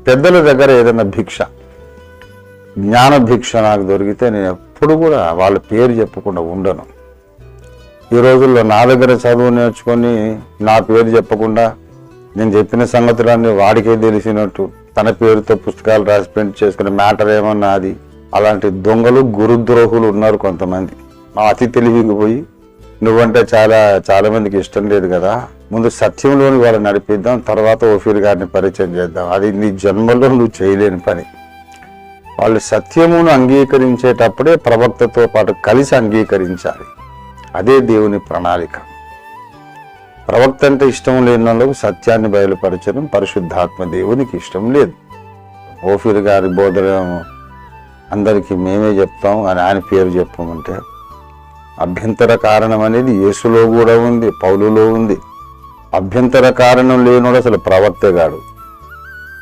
పెద్దల దగ్గర ఏదైనా భిక్ష, జ్ఞాన భిక్ష నాకు దొరికితే నేను ఎప్పుడు కూడా వాళ్ళ పేరు చెప్పకుండా ఉండను. ఈ రోజుల్లో నా దగ్గర చదువు నేర్చుకొని నా పేరు చెప్పకుండా నేను చెప్పిన సంగతులన్నీ వాడికే తెలిసినట్టు తన పేరుతో పుస్తకాలు రాసి ప్రింట్ చేసుకునే మ్యాటర్ ఏమన్నా అది. అలాంటి దొంగలు గురుద్రోహులు ఉన్నారు కొంతమంది. మా అతి తెలివికి పోయి నువ్వంటే చాలా మందికి ఇష్టం లేదు కదా, ముందు సత్యంలోని వాళ్ళని నడిపిద్దాం, తర్వాత ఓఫీర్ గారిని పరిచయం చేద్దాం. అది నీ జన్మలో నువ్వు చేయలేని పని. వాళ్ళు సత్యమును అంగీకరించేటప్పుడే ప్రవక్తతో పాటు కలిసి అంగీకరించాలి. అదే దేవుని ప్రణాళిక. ప్రవక్త అంటే ఇష్టం లేని వాళ్ళకు సత్యాన్ని బయలుపరచడం పరిశుద్ధాత్మ దేవునికి ఇష్టం లేదు. ఓఫీర్ గారి బోధన అందరికీ మేమే చెప్తాం అని ఆయన పేరు చెప్పమంటే అభ్యంతర కారణం అనేది యేసులో కూడా ఉంది, పౌలులో ఉంది. అభ్యంతర కారణం లేనివాడు అసలు ప్రవక్తే కాడు.